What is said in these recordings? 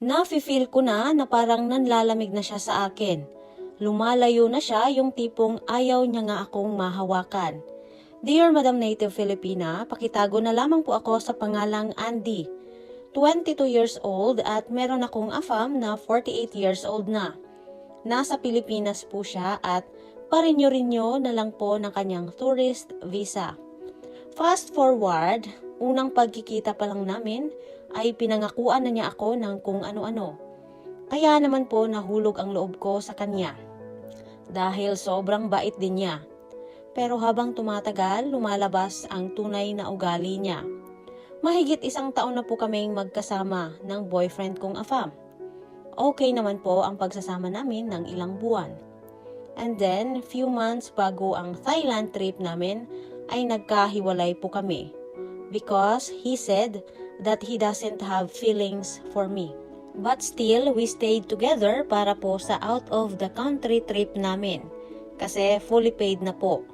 Nafe-feel ko na parang nanlalamig na siya sa akin. Lumalayo na siya, yung tipong ayaw niya nga akong mahawakan. Dear Madam Native Filipina, pakitago na lamang po ako sa pangalang Andy. 22 years old at meron akong afam na 48 years old na. Nasa Pilipinas po siya at parinyo-rinyo na lang po ng kanyang tourist visa. Fast forward, unang pagkikita pa lang namin ay pinangakuan na niya ako ng kung ano-ano. Kaya naman po nahulog ang loob ko sa kanya. Dahil sobrang bait din niya. Pero habang tumatagal, lumalabas ang tunay na ugali niya. Mahigit 1 taon na po kaming magkasama ng boyfriend kong afam. Okay naman po ang pagsasama namin ng ilang buwan. And then, few months bago ang Thailand trip namin, ay nagkahiwalay po kami. Because he said that he doesn't have feelings for me. But still, we stayed together para po sa out of the country trip namin. Kasi fully paid na po.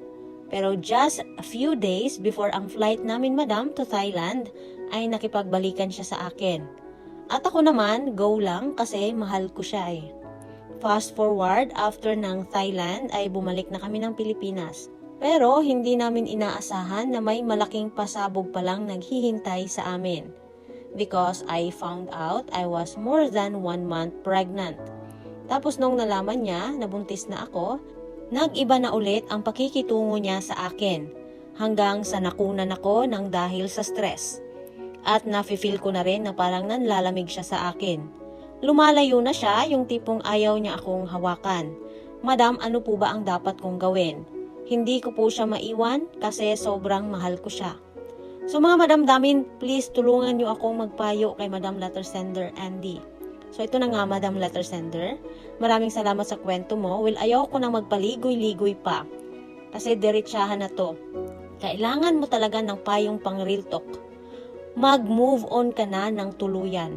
Pero just a few days before ang flight namin, madam, to Thailand, ay nakipagbalikan siya sa akin. At ako naman, go lang kasi mahal ko siya eh. Fast forward, after ng Thailand ay bumalik na kami ng Pilipinas. Pero hindi namin inaasahan na may malaking pasabog palang naghihintay sa amin. Because I found out I was more than 1 month pregnant. Tapos nung nalaman niya na buntis na ako, nag-iba na ulit ang pakikitungo niya sa akin. Hanggang sa nakunan ako ng dahil sa stress. At nafe-feel ko na rin na parang nanlalamig siya sa akin. Lumalayo na siya, yung tipong ayaw niya akong hawakan. Madam, ano po ba ang dapat kong gawin? Hindi ko po siya maiwan kasi sobrang mahal ko siya. So mga madamdamin, please tulungan niyo akong magpayo kay Madam Letter Sender Andy. So ito na nga Madam Letter Sender. Maraming salamat sa kwento mo. Well, ayaw ko nang magpaligoy-ligoy pa. Kasi diretsahan na to. Kailangan mo talaga ng payong pang real talk. Mag-move on ka na ng tuluyan.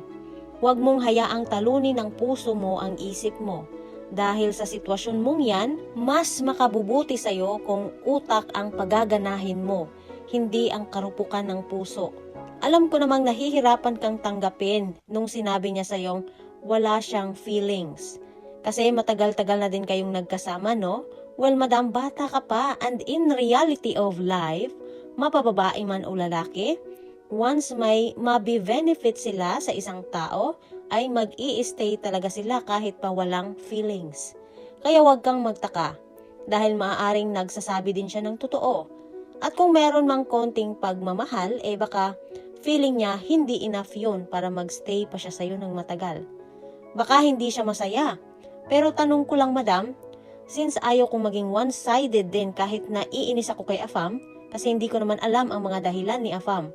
Huwag mong hayaang talunin ng puso mo ang isip mo. Dahil sa sitwasyon mong yan, mas makabubuti sa'yo kung utak ang pagaganahin mo, hindi ang karupukan ng puso. Alam ko namang nahihirapan kang tanggapin nung sinabi niya sa'yong wala siyang feelings. Kasi matagal-tagal na din kayong nagkasama, no? Well, madam, bata ka pa and in reality of life, mapababae man o lalaki, once may mabe-benefit sila sa isang tao, ay mag-i-stay talaga sila kahit pa walang feelings. Kaya huwag kang magtaka dahil maaaring nagsasabi din siya ng totoo. At kung meron mang konting pagmamahal, baka feeling niya hindi enough yun para magstay pa siya sa'yo ng matagal. Baka hindi siya masaya. Pero tanong ko lang madam, since ayaw kong maging one-sided din kahit naiinis ako kay Afam, kasi hindi ko naman alam ang mga dahilan ni Afam.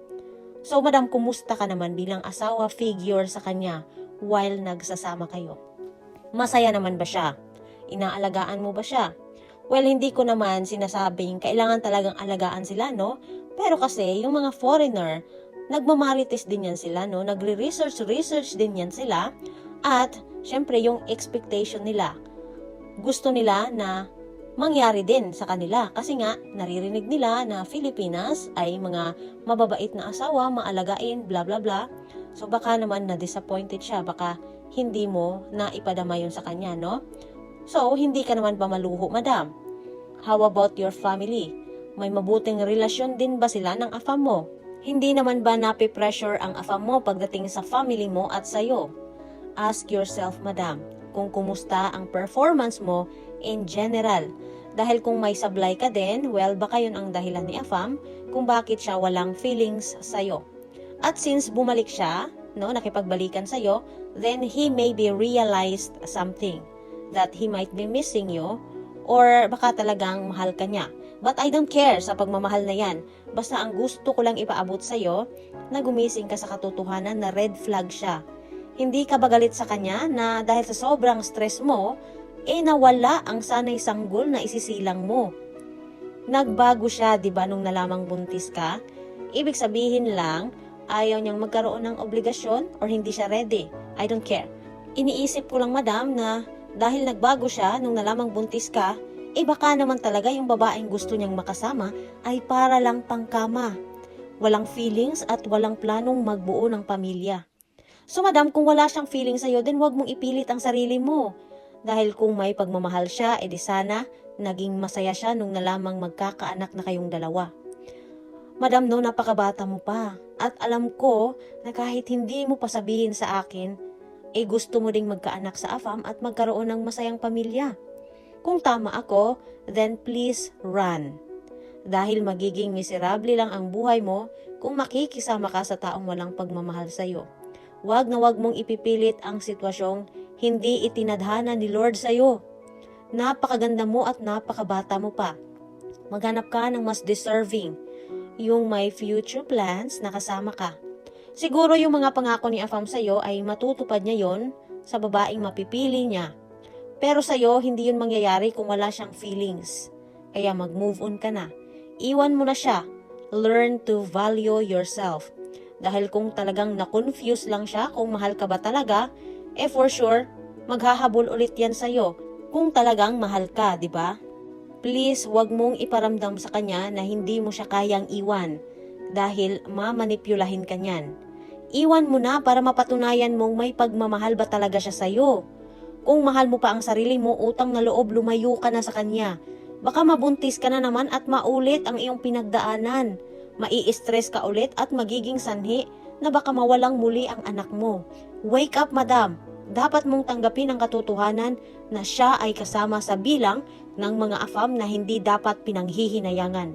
So madam, kumusta ka naman bilang asawa figure sa kanya while nagsasama kayo? Masaya naman ba siya? Inaalagaan mo ba siya? Well, hindi ko naman sinasabing kailangan talagang alagaan sila, no? Pero kasi yung mga foreigner, nagmamarites din yan sila, no? Nagre-research din yan sila. At syempre yung expectation nila, gusto nila na mangyari din sa kanila kasi nga naririnig nila na Filipinas ay mga mababait na asawa, maalagain, bla bla bla. So baka naman na-disappointed siya, baka hindi mo na ipadama yun sa kanya, no? So hindi ka naman ba maluho, madam? How about your family? May mabuting relasyon din ba sila ng afam mo? Hindi naman ba nape-pressure ang afam mo pagdating sa family mo at sayo? Ask yourself, madam, kung kumusta ang performance mo in general. Dahil kung may sablay ka din, well, baka yun ang dahilan ni Afam kung bakit siya walang feelings sa'yo. At since bumalik siya, no, nakipagbalikan sa'yo, then he maybe realized something that he might be missing you or baka talagang mahal ka niya. But I don't care sa pagmamahal na yan. Basta ang gusto ko lang ipaabot sa'yo na gumising ka sa katotohanan na red flag siya. Hindi ka ba galit sa kanya na dahil sa sobrang stress mo, nawala ang sanay sanggol na isisilang mo. Nagbago siya, di ba, nung nalamang buntis ka? Ibig sabihin lang, ayaw niyang magkaroon ng obligasyon or hindi siya ready. I don't care. Iniisip ko lang, madam, na dahil nagbago siya nung nalamang buntis ka, baka naman talaga yung babaeng gusto niyang makasama ay para lang pangkama. Walang feelings at walang planong magbuo ng pamilya. So madam, kung wala siyang feeling sa'yo, then wag mong ipilit ang sarili mo. Dahil kung may pagmamahal siya, edi sana naging masaya siya nung nalamang magkakaanak na kayong dalawa. Madam, no, napakabata mo pa. At alam ko na kahit hindi mo pa sabihin sa akin, gusto mo ding magkaanak sa AFAM at magkaroon ng masayang pamilya. Kung tama ako, then please run. Dahil magiging miserable lang ang buhay mo kung makikisama ka sa taong walang pagmamahal sa'yo. Wag na wag mong ipipilit ang sitwasyong hindi itinadhana ni Lord sa'yo. Napakaganda mo at napakabata mo pa. Maghanap ka ng mas deserving, yung may future plans na kasama ka. Siguro yung mga pangako ni AFAM sa'yo ay matutupad niya yon sa babaeng mapipili niya. Pero sa'yo, hindi yun mangyayari kung wala siyang feelings. Kaya mag-move on ka na. Iwan mo na siya. Learn to value yourself. Dahil kung talagang na-confuse lang siya kung mahal ka ba talaga, for sure, maghahabol ulit yan sa'yo kung talagang mahal ka, di ba? Please, wag mong iparamdam sa kanya na hindi mo siya kayang iwan dahil mamanipulahin ka niyan. Iwan mo na para mapatunayan mong may pagmamahal ba talaga siya sa'yo. Kung mahal mo pa ang sarili mo, utang na loob, lumayo ka na sa kanya. Baka mabuntis ka na naman at maulit ang iyong pinagdaanan. Mai-stress ka ulit at magiging sanhi na baka mawalang muli ang anak mo. Wake up, madam! Dapat mong tanggapin ang katotohanan na siya ay kasama sa bilang ng mga AFAM na hindi dapat pinanghihinayangan.